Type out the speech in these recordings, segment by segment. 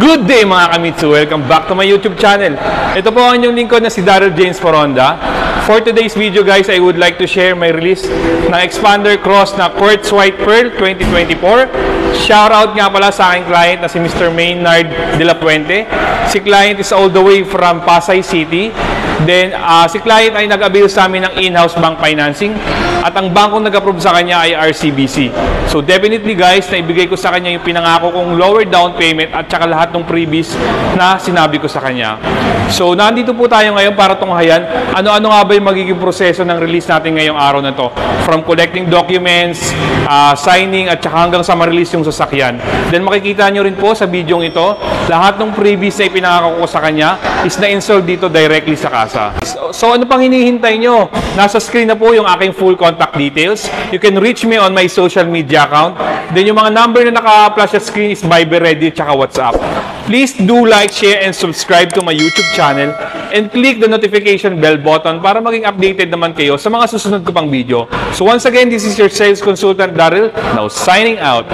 Good day mga kamitsu! Welcome back to my YouTube channel. Ito po ang inyong lingkod na si Daryl James Poronda. For today's video guys, I would like to share my release ng Expander Cross na Quartz White Pearl 2024. Shoutout nga pala sa aking client na si Mr. Maynard de la Puente. Si client is all the way from Pasay City. Then, si client ay nag-avail sa amin ng in-house bank financing at ang bangkong nag-approve sa kanya ay RCBC. So, definitely guys, naibigay ko sa kanya yung pinangako kong lower down payment at saka lahat ng freebies na sinabi ko sa kanya. So, nandito po tayo ngayon para tunghayan ano-ano nga ba yung magiging proseso ng release natin ngayong araw na to. From collecting documents, signing, at saka hanggang sa ma-release yung sasakyan. Then, makikita nyo rin po sa video ito, lahat ng freebies na ipinangako ko sa kanya is na-install dito directly sa casa. So, ano pang hinihintay nyo? Nasa screen na po yung aking full contact details. You can reach me on my social media account. Then, yung mga number na naka-flash sa screen is Viber, Reddit, tsaka WhatsApp. Please do like, share, and subscribe to my YouTube channel and click the notification bell button para maging updated naman kayo sa mga susunod ko pang video. So, once again, this is your sales consultant, Daryl, now signing out.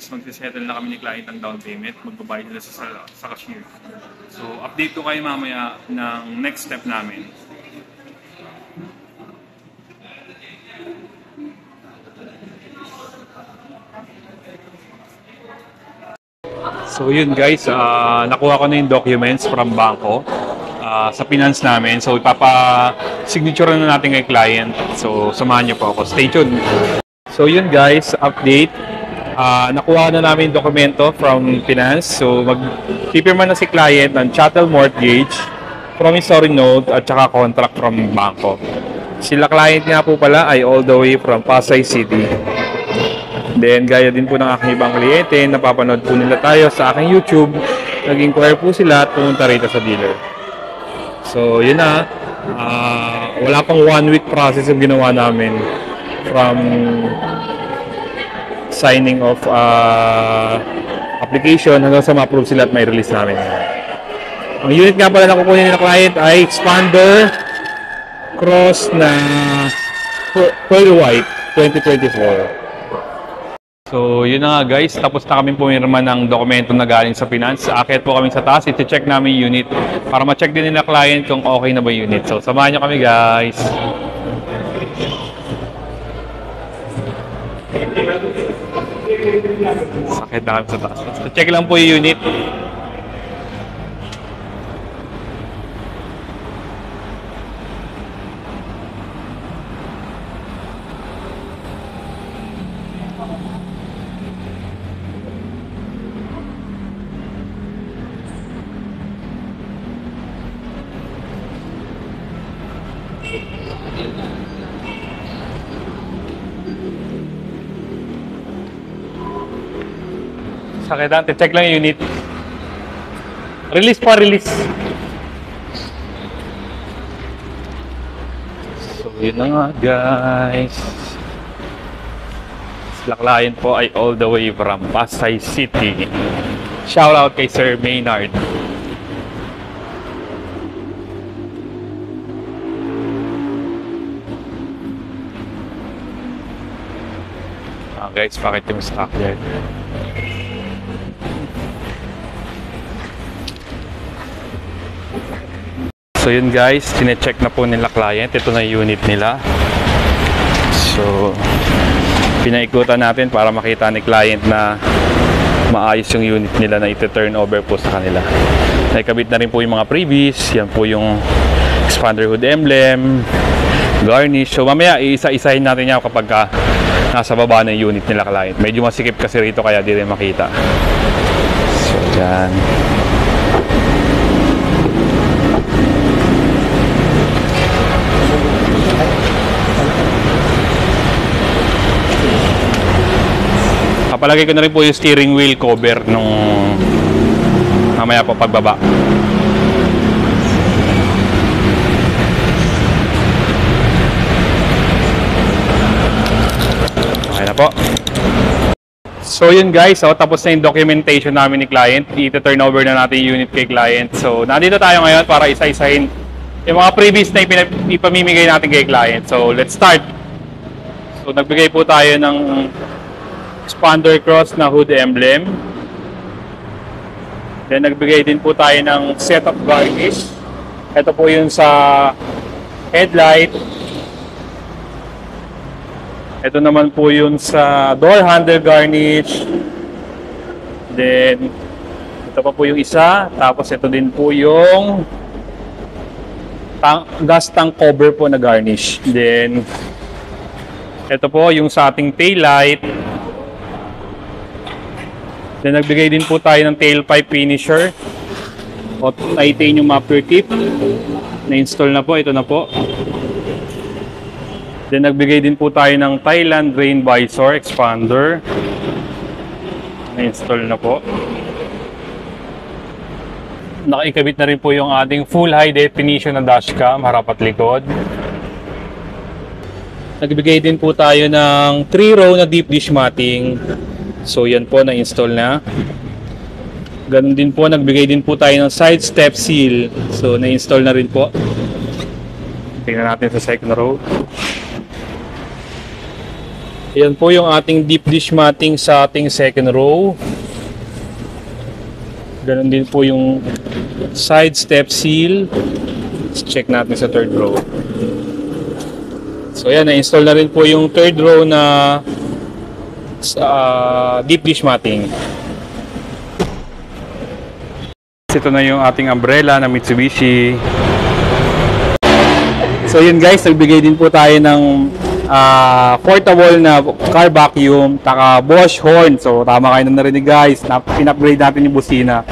Magsisettle na kami ni client ang down payment, magbabayad nila sa cashier. So, update ko kayo mamaya ng next step namin. So, yun guys, nakuha ko na yung documents from bangko sa finance namin. So, ipapa-signature na natin kay client. So, samahan niyo po ako. Stay tuned! So, yun guys, update. Nakuha na namin yung dokumento from finance. So, mag-pipirma na si client ng chattel mortgage, promissory note, at saka contract from bangko. Sila client nga po pala ay all the way from Pasay City. Then, gaya din po ng aking ibang kliyente, napapanood po nila tayo sa aking YouTube. Nag-inquire po sila at pumunta rito sa dealer. So, yun na. Wala pang 1 week process yung ginawa namin from signing of application hanggang sa ma-approve sila at may release namin. Ang unit nga pala na kukunin ng client ay Expander Cross na Pearl White 2024. So, yun na nga guys. Tapos na kami pumirma ng dokumento na galing sa finance. Aakyat po kami sa taas. Iti-check namin yung unit para ma-check din nila client kung okay na ba yung unit. So, samahan nyo kami guys. Sakit na kami sa taas. So, check lang po yung unit. Sakit natin. Check lang yung unit. Release pa, release. So, yun na nga, guys. Sila client po ay all the way from Pasay City. Shout out kay Sir Maynard. Guys, bakit yung stock yan? So yun guys, sinecheck na po nila client. Ito na yung unit nila. So pinaikutan natin para makita ni client na maayos yung unit nila na iti-turn over po sa kanila. Nakikabit na rin po yung mga previous. Yan po yung expander hood emblem, garnish. So mamaya iisa-isahin natin yan kapag nasa baba ng unit nila client. Medyo masikip kasi rito kaya di rin makita. So yan. Kapalagay ko na rin po yung steering wheel cover nung mamaya po pagbaba. Okay na po. So yun guys, tapos na yung documentation namin ni client. I-turn over na natin yung unit kay client. So nandito tayo ngayon para isa-isahin yung mga previous na ipamimigay natin kay client. So let's start. So nagbigay po tayo ng expander cross na hood emblem. Then nagbigay din po tayo ng set of garnish. Ito po yung sa headlight. Ito naman po yung sa door handle garnish. Then ito pa po yung isa. Tapos ito din po yung gas tank cover po na garnish. Then ito po yung sa ating tail light. Then nagbigay din po tayo ng tailpipe finisher o titanium muffler tip. Na-install na po, ito na po. Then nagbigay din po tayo ng Thailand rain visor expander. Na-install na po. Nakaikabit na rin po yung ating full high definition na dashcam, harap at likod. Nagbigay din po tayo ng 3-row na deep dish matting. So yan po, na-install na. Ganun din po, nagbigay din po tayo ng side step seal. So na-install na rin po. Tingnan natin sa second row. Yan po yung ating deep dish matting sa ating second row. Ganun din po yung side step seal. Let's check natin sa third row. So yan, na-install na rin po yung third row na deep dish matting. Ito na yung ating umbrella na Mitsubishi. So yun guys, nagbigay din po tayo ng portable na car vacuum, taka Bosch horn. So tama kayo na narinig guys, in-upgrade natin yung busina.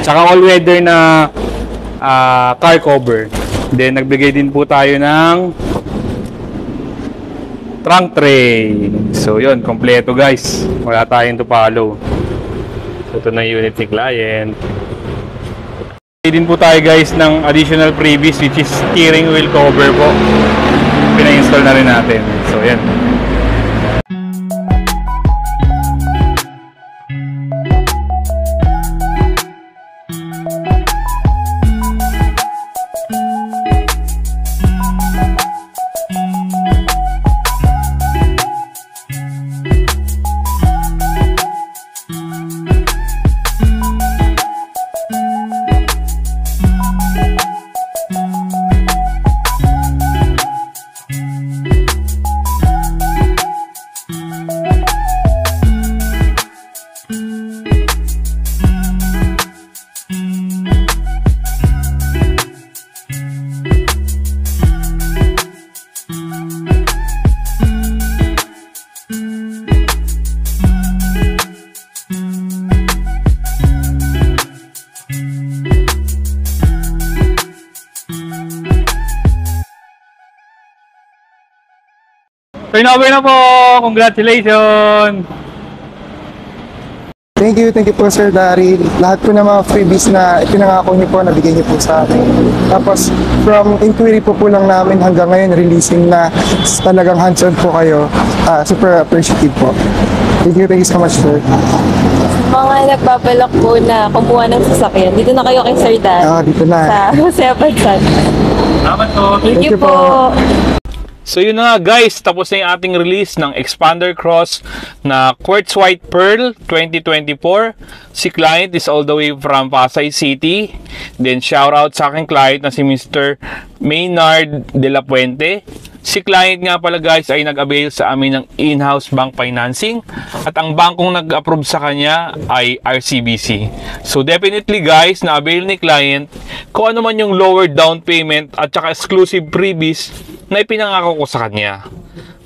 Tsaka all-weather na car cover. Then nagbigay din po tayo ng trunk tray. So yun, kompleto guys. Wala tayong to follow. Ito na yung unit ni client. Din po tayo guys ng additional previous which is steering wheel cover po. Pina-install na rin natin. So yan. Turnover na po! Congratulations! Thank you po Sir Daryl. Lahat po ng mga freebies na ipinangako niyo po, nabigay niyo po sa akin. Tapos from inquiry po lang namin hanggang ngayon releasing na talagang hands-on po kayo. Super appreciative po. Thank you so much sir. Mga nagbabalak po na kumuha ng sasakyan, dito na kayo kay Sir Dan. Dito na. Sa Jose Apansan. Salamat po! Thank you po! So yun na nga guys, tapos na yung ating release ng Expander Cross na Quartz White Pearl 2024. Si client is all the way from Pasay City. Then shout out sa aking client na si Mr. Maynard de la Puente. Si client nga pala guys ay nag-avail sa amin ng in-house bank financing at ang bankong nag-approve sa kanya ay RCBC. So definitely guys, na-avail ni client kung ano man yung lower down payment at saka exclusive freebies na ipinangako ko sa kanya.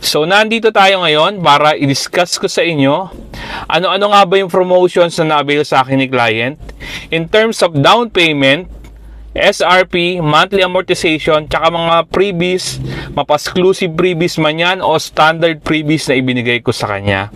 So nandito tayo ngayon para i-discuss ko sa inyo ano-ano nga ba yung promotions na na-avail sa akin ni client in terms of down payment, SRP, monthly amortization, tsaka mga freebies, mapa-exclusive freebies man yan o standard freebies na ibinigay ko sa kanya.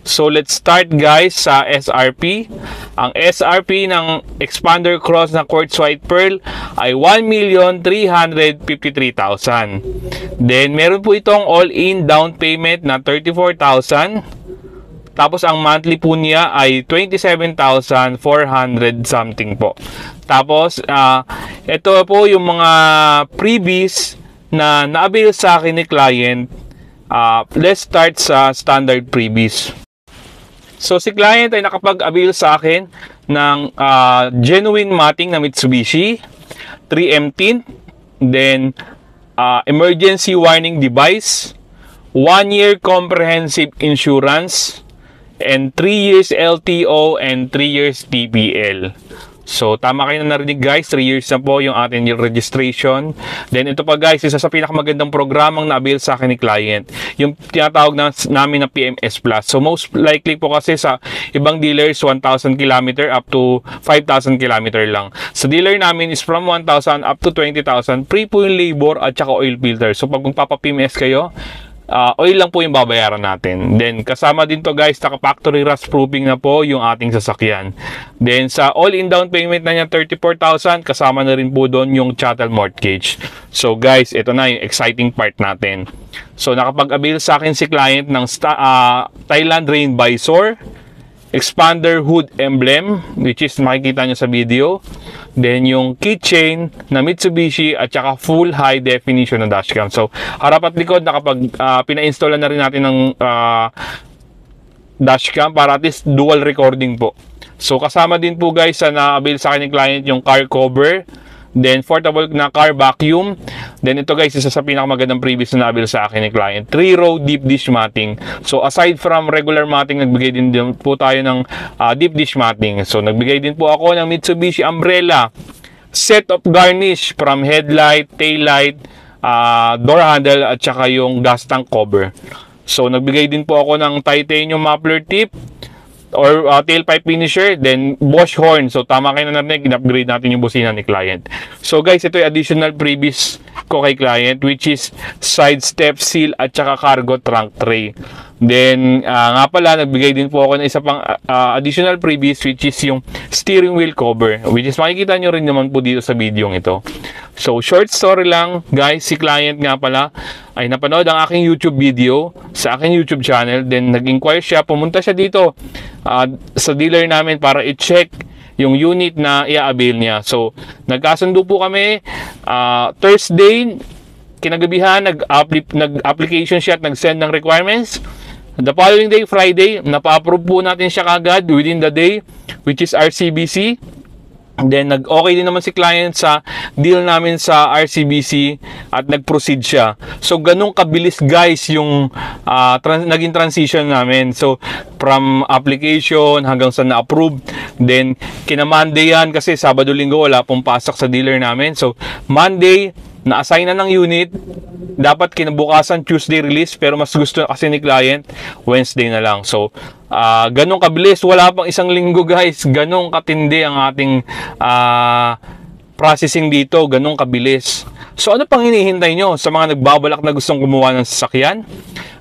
So let's start guys sa SRP. Ang SRP ng Expander Cross na Quartz White Pearl ay 1,353,000. Then meron po itong all-in down payment na 34,000. Tapos ang monthly po niya ay 27,400 something po. Tapos ito po yung mga freebies na na-avail sa akin ni client. Let's start sa standard freebies. So si client ay nakapag-avail sa akin ng genuine matting na Mitsubishi, 3M tint, then emergency warning device, 1-year comprehensive insurance, and 3 years LTO and 3 years TPL. So tama kayo na narinig guys, 3 years na po yung ating registration. Then ito pa guys, isa sa pinakamagandang programang na-avail sa akin ni client, yung tinatawag namin na PMS Plus. So most likely po kasi sa ibang dealers 1,000 km up to 5,000 km lang. Sa dealer namin is from 1,000 up to 20,000, free po yung labor at saka oil filter. So pag magpapa-PMS kayo, oil lang po yung babayaran natin. Then kasama din to guys, naka-factory rust proofing na po yung ating sasakyan. Then sa all-in down payment na niya 34,000, kasama na rin po doon yung chattel mortgage. So guys, ito na yung exciting part natin. So nakapag-avail sa akin si client ng Thailand Rain Visor, Expander hood emblem, which is makikita nyo sa video. Then yung keychain na Mitsubishi at saka full high definition na dashcam. So harap at likod, pina-install na rin natin ng dashcam para at least dual recording po. So kasama din po guys sa na-avail sa akin ng client yung car cover, then portable na car vacuum. Then ito guys, isa sa pinakamagandang previous na na-avail sa akin ni client, 3-row deep dish matting. So aside from regular matting, nagbigay din po tayo ng deep dish matting. So nagbigay din po ako ng Mitsubishi umbrella, set of garnish from headlight, tail light, door handle at saka yung gas tank cover. So nagbigay din po ako ng titanium muffler tip or tailpipe finisher, then Bosch horn. So tama kayo na narinig, in-upgrade natin yung busina ni client. So guys, ito yung additional freebies ko kay client, which is side step seal at saka cargo trunk tray. Then nga pala, nagbigay din po ako ng isa pang additional freebies, which is yung steering wheel cover, which is makikita nyo rin naman po dito sa video ito. So short story lang guys, si client nga pala ay napanood ang aking YouTube video sa aking YouTube channel, then nag-inquire siya, pumunta siya dito sa dealer namin para i-check yung unit na i-avail niya. So nagkasundo po kami, Thursday kinagabihan nag-application siya at nag-send ng requirements. The following day, Friday, napa-approve po natin siya kagad within the day, which is RCBC. Then nag-okay din naman si client sa deal namin sa RCBC at nag-proceed siya. So ganun kabilis guys yung naging transition namin. So from application hanggang sa na-approve. Then kina Monday yan kasi Sabado-Linggo wala pong pasok sa dealer namin. So Monday na-assign na ng unit, dapat kinabukasan Tuesday release, pero mas gusto kasi ni client Wednesday na lang. So ganun kabilis, wala pang isang linggo guys, ganun katindi ang ating processing dito, ganun kabilis. So ano pang hinihintay nyo sa mga nagbabalak na gustong kumuha ng sasakyan?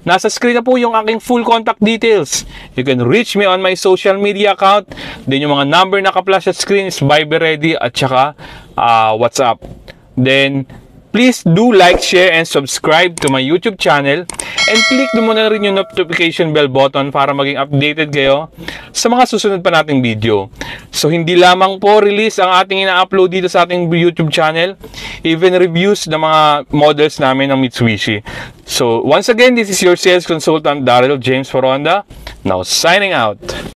Nasa screen na po yung aking full contact details. You can reach me on my social media account. Then yung mga number na ka-flash at screen is Viber ready at saka WhatsApp. Then please do like, share, and subscribe to my YouTube channel. And click mo na rin yung notification bell button para maging updated kayo sa mga susunod pa nating video. So hindi lamang po release ang ating ina-upload dito sa ating YouTube channel, even reviews ng mga models namin ng Mitsubishi. So once again, this is your sales consultant Daryl James for Honda. Now signing out.